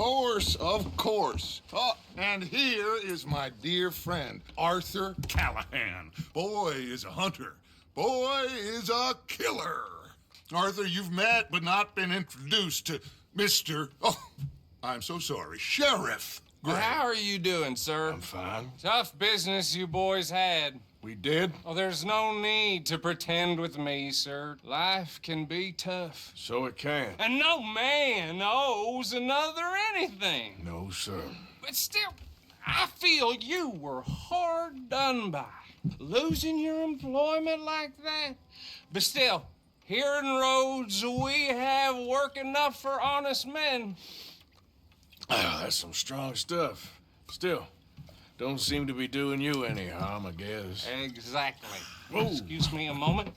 course, of course. Oh, and here is my dear friend, Arthur Callahan. Boy is a hunter. Boy is a killer. Arthur, you've met but not been introduced to Mr. Oh, I'm so sorry, Sheriff Gray. How are you doing, sir? I'm fine. Tough business you boys had. We did? Oh, there's no need to pretend with me, sir. Life can be tough. So it can. And no man owes another anything. No, sir. But still, I feel you were hard done by. Losing your employment like that. But still, here in Rhodes, we have work enough for honest men. That's some strong stuff. Still, don't seem to be doing you any harm, I guess. Exactly. Whoa. Excuse me a moment.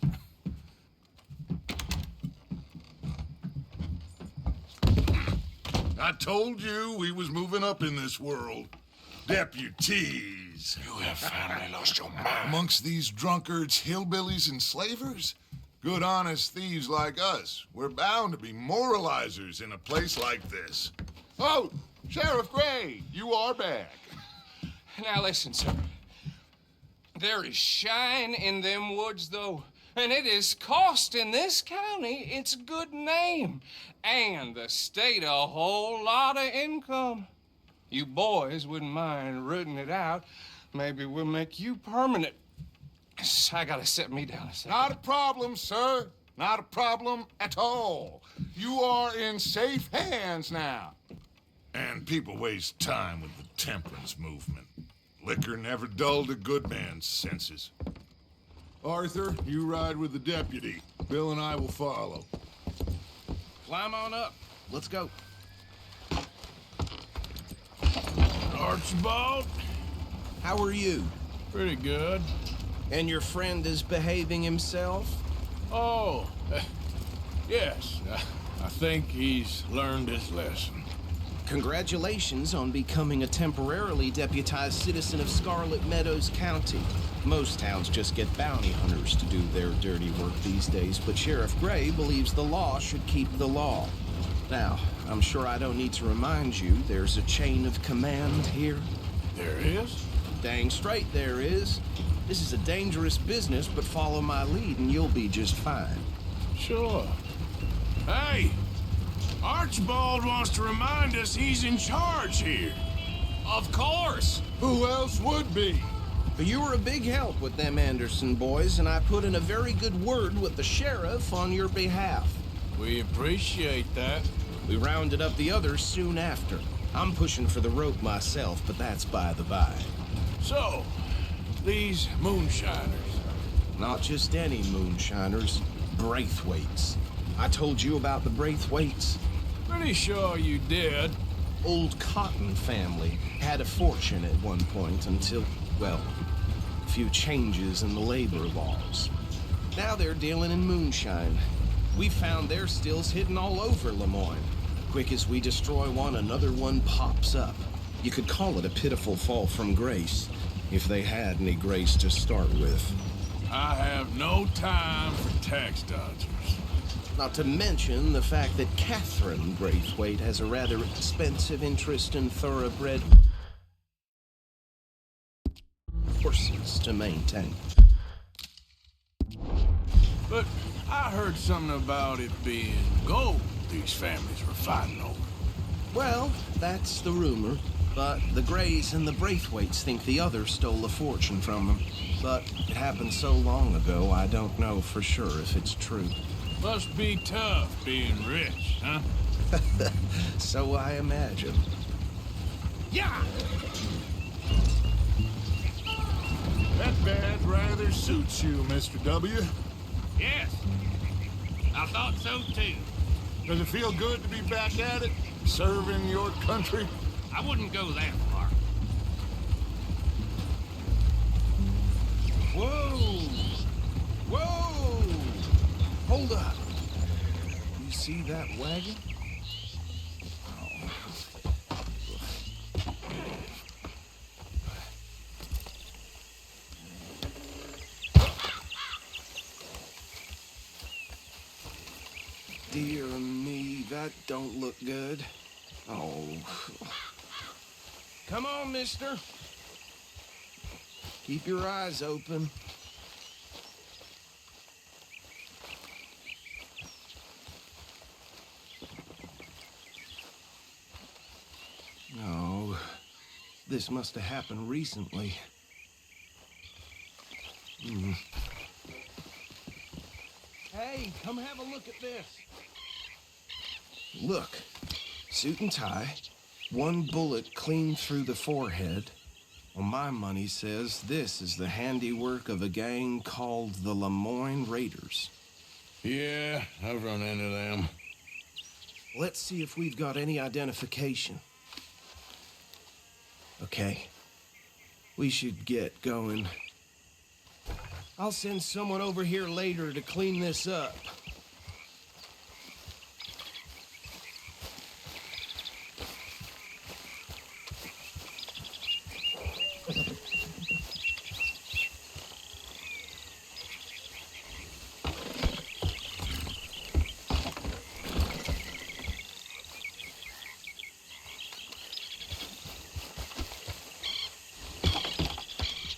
I told you we was moving up in this world. Deputies. You have finally lost your mind. Amongst these drunkards, hillbillies, and slavers? Good, honest thieves like us. We're bound to be moralizers in a place like this. Oh, Sheriff Gray, you are back. Now listen, sir. There is shine in them woods, though, and it is costing this county its good name and the state a whole lot of income. You boys wouldn't mind rooting it out. Maybe we'll make you permanent. I gotta set me down a second. Not a problem, sir. Not a problem at all. You are in safe hands now. And people waste time with the temperance movement. Liquor never dulled a good man's senses. Arthur, you ride with the deputy. Bill and I will follow. Climb on up. Let's go. Archibald? How are you? Pretty good. And your friend is behaving himself? Oh, yes. I think he's learned his lesson. Congratulations on becoming a temporarily deputized citizen of Scarlet Meadows County. Most towns just get bounty hunters to do their dirty work these days, but Sheriff Gray believes the law should keep the law. Now, I'm sure I don't need to remind you there's a chain of command here. There is? Dang straight there is. This is a dangerous business, but follow my lead and you'll be just fine. Sure. Hey! Archibald wants to remind us he's in charge here. Of course. Who else would be? You were a big help with them Anderson boys, and I put in a very good word with the sheriff on your behalf. We appreciate that. We rounded up the others soon after. I'm pushing for the rope myself, but that's by the by. So, these moonshiners. Not just any moonshiners, Braithwaites. I told you about the Braithwaites. Pretty sure you did. Old Cotton family had a fortune at one point until, well, a few changes in the labor laws. Now they're dealing in moonshine. We found their stills hidden all over Lemoyne. Quick as we destroy one, another one pops up. You could call it a pitiful fall from grace, if they had any grace to start with. I have no time for tax dodgers. Not to mention the fact that Catherine Braithwaite has a rather expensive interest in thoroughbred horses to maintain. But I heard something about it being gold these families were fighting over. Well, that's the rumor. But the Grays and the Braithwaites think the others stole a fortune from them. But it happened so long ago, I don't know for sure if it's true. Must be tough being rich, huh? So I imagine. Yeah! That badge rather suits you, Mr. W. Yes. I thought so, too. Does it feel good to be back at it? Serving your country? I wouldn't go that far. Whoa! Whoa! Hold up. You see that wagon? Dear me, that don't look good. Oh. Come on, mister. Keep your eyes open. Oh, this must have happened recently. Hey, come have a look at this. Look, suit and tie, one bullet clean through the forehead. Well, my money says this is the handiwork of a gang called the Lemoyne Raiders. Yeah, I've run into them. Let's see if we've got any identification. Okay. We should get going. I'll send someone over here later to clean this up.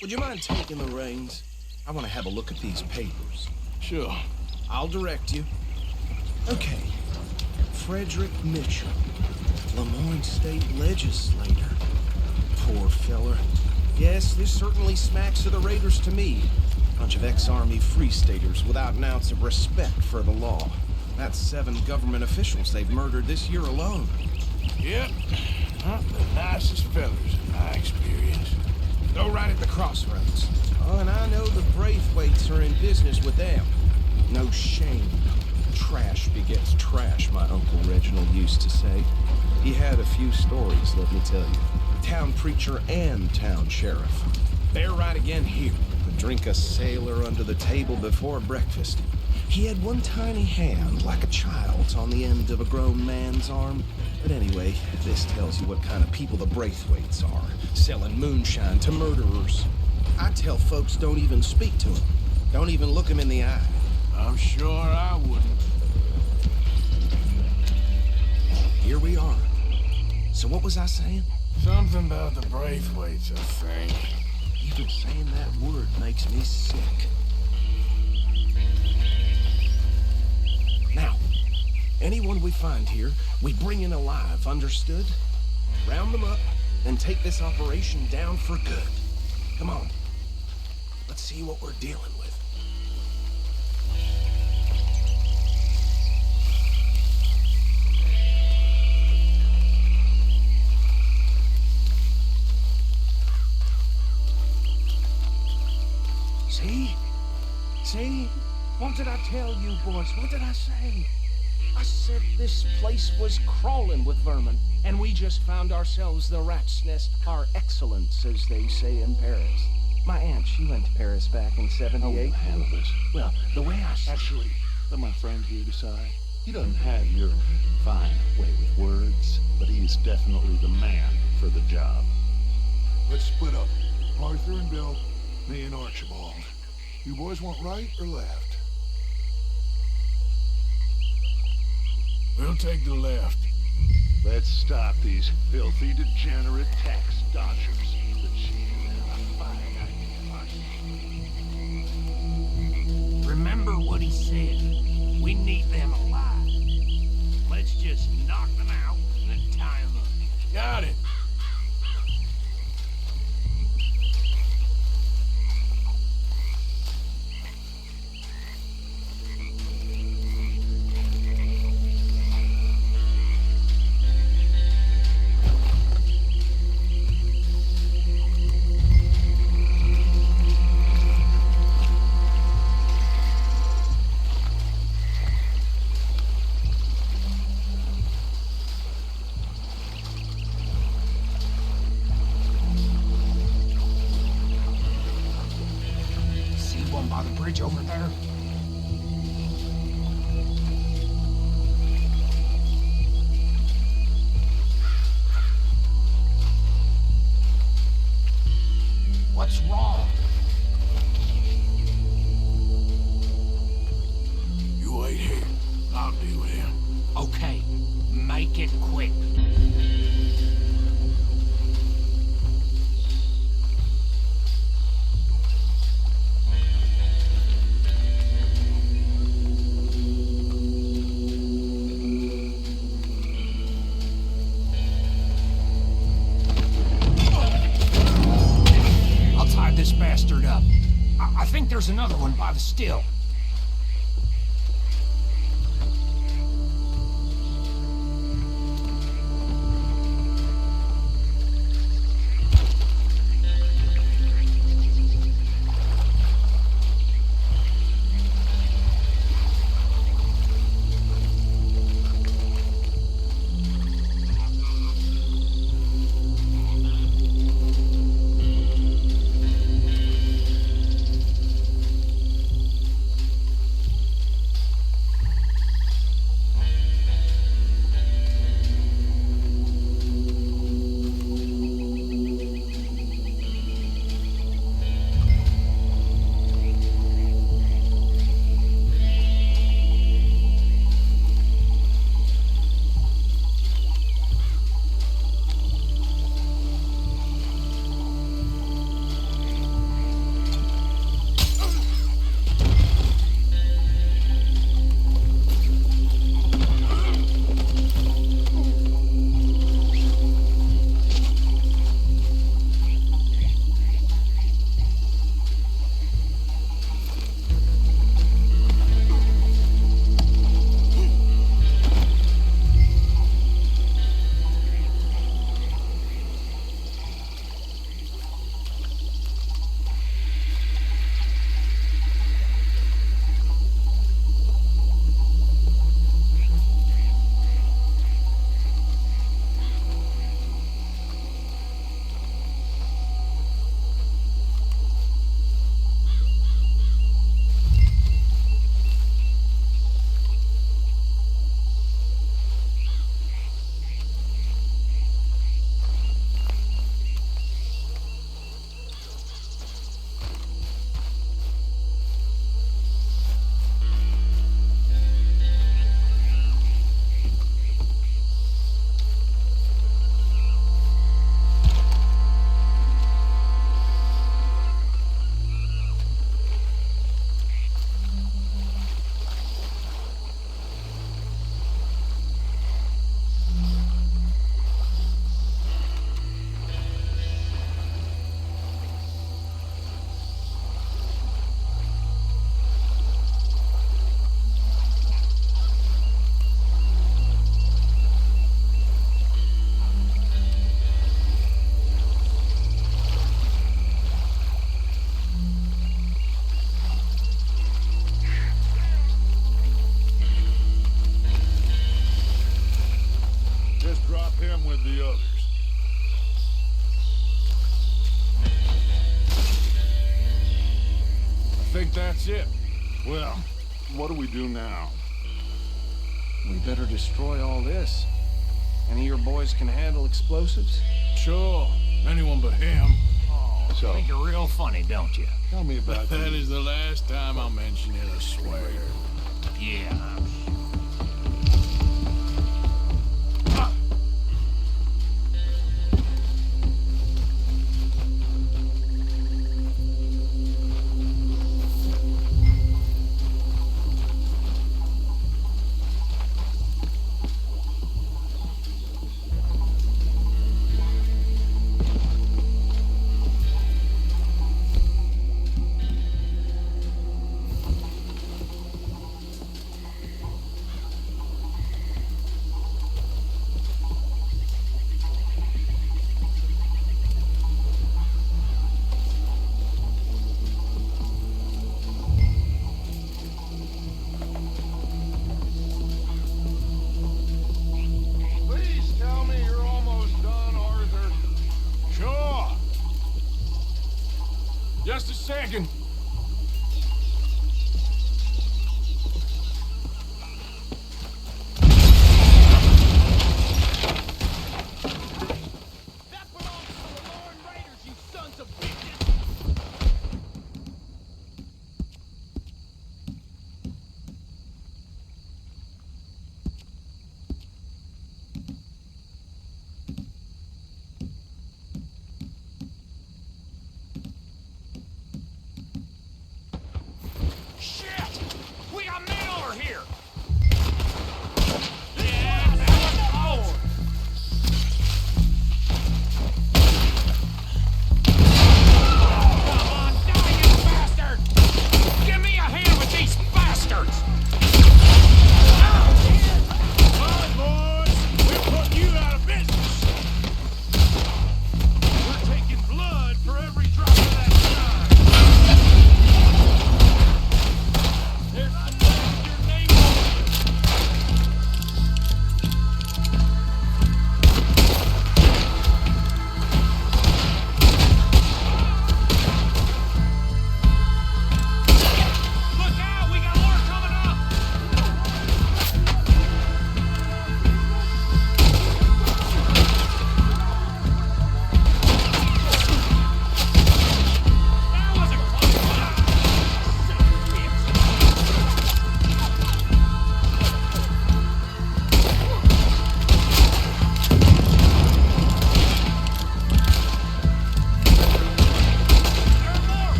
Would you mind taking the reins? I want to have a look at these papers. Sure. I'll direct you. Okay. Frederick Mitchell, Lemoyne State Legislator. Poor feller. Yes, this certainly smacks of the Raiders to me. Bunch of ex-Army Free Staters without an ounce of respect for the law. That's 7 government officials they've murdered this year alone. Yep. Not the nicest fellas in my experience. Go right at the crossroads. Oh, and I know the Braithwaites are in business with them. No shame. Trash begets trash, my Uncle Reginald used to say. He had a few stories, let me tell you. Town preacher and town sheriff. They're right again here. Could drink a sailor under the table before breakfast. He had one tiny hand, like a child's, on the end of a grown man's arm. But anyway, this tells you what kind of people the Braithwaites are. Selling moonshine to murderers. I tell folks don't even speak to them. Don't even look them in the eye. I'm sure I wouldn't. Here we are. So what was I saying? Something about the Braithwaites, I think. Even saying that word makes me sick. Now, anyone we find here, we bring in alive, understood? Round them up, and take this operation down for good. Come on. Let's see what we're dealing with. See? See? What did I tell you, boys? What did I say? I said this place was crawling with vermin, and we just found ourselves the rat's nest par excellence, as they say in Paris. My aunt, she went to Paris back in '78. Handle this. Well, the way I said... Actually, let my friend here decide. He doesn't have your fine way with words, but he is definitely the man for the job. Let's split up. Arthur and Bill, me and Archibald. You boys want right or left? We'll take the left. Let's stop these filthy, degenerate tax dodgers. The chief has a fine idea. Remember what he said. We need them alive. Let's just knock them out and then tie them up. Got it. By the bridge over there. What's wrong? You wait here. I'll deal with him. Okay, make it quick. I think there's another one by the still. him with the others. I think that's it. Well, what do we do now? We better destroy all this. Any of your boys can handle explosives? Sure, anyone but him. So, Think you're real funny, don't you? tell me about That the... is the last time I'll mention it, I swear. Yeah.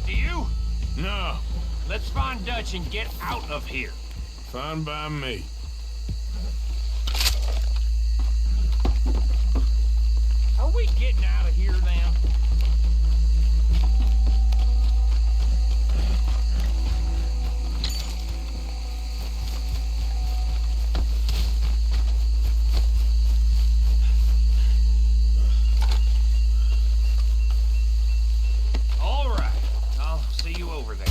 Do you? No, Let's find Dutch and get out of here. fine by me. Are we getting out of here then? All right. I'll see you over there.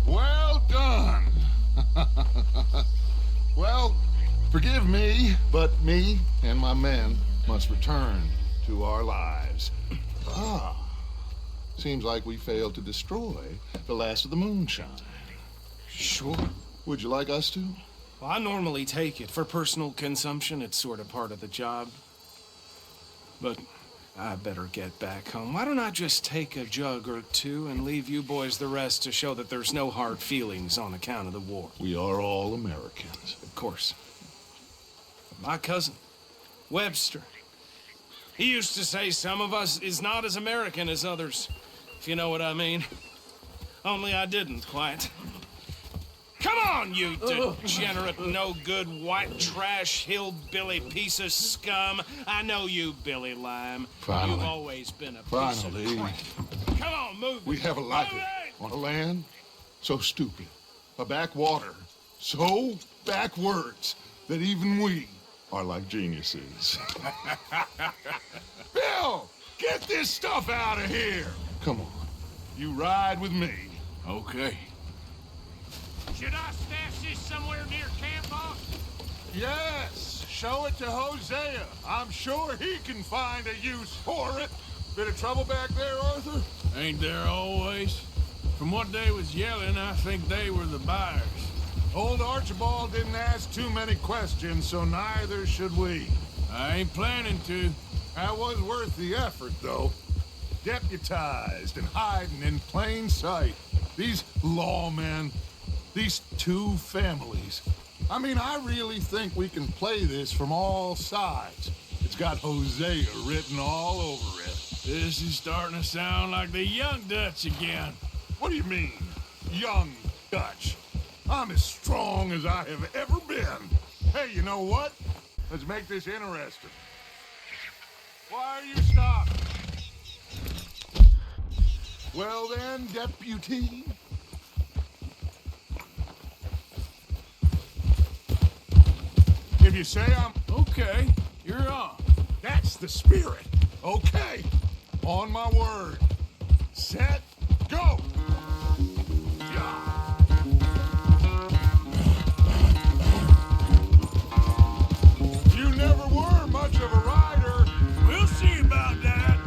Well done. Well, forgive me, but me and my men must return to our lives. Ah, seems like we failed to destroy the last of the moonshine. Sure. Would you like us to? Well, I normally take it. For personal consumption, it's sort of part of the job. But I better get back home. Why don't I just take a jug or two and leave you boys the rest to show that there's no hard feelings on account of the war? We are all Americans. Of course. My cousin, Webster, he used to say some of us is not as American as others, if you know what I mean. Only I didn't quite. Come on, you degenerate, no-good, white trash, hillbilly piece of scum. I know you, Billy Lime. Finally. You've always been a Finally. piece of crap. Come on, move. We have a life Move it! on a land so stupid, a backwater so backwards that even we are like geniuses. Bill, get this stuff out of here. Come on, you ride with me. Okay. Should I stash this somewhere near camp, boss? Yes, show it to Hosea. I'm sure he can find a use for it. Bit of trouble back there, Arthur? Ain't there always? From what they was yelling, I think they were the buyers. Old Archibald didn't ask too many questions, so neither should we. I ain't planning to. That was worth the effort, though. Deputized and hiding in plain sight. These lawmen, these two families. I mean, I really think we can play this from all sides. It's got Hosea written all over it. This is starting to sound like the young Dutch again. What do you mean, young Dutch? I'm as strong as I have ever been. Hey, you know what? Let's make this interesting. Why are you stopped? Well then, deputy. If you say I'm... Okay, you're on. That's the spirit. Okay. On my word. Set, go. Yeah. You never were much of a rider. We'll see about that.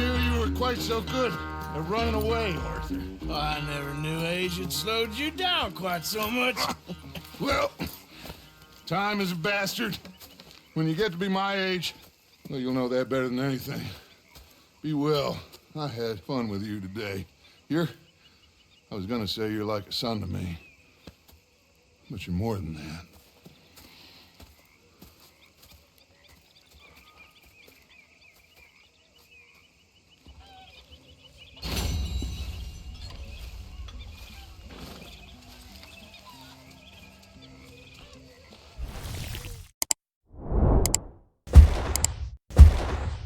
knew you were quite so good at running away, Arthur. Well, I never knew age had slowed you down quite so much. Well, time is a bastard. When you get to be my age, well, you'll know that better than anything. Be well. I had fun with you today. I was gonna say you're like a son to me, but you're more than that.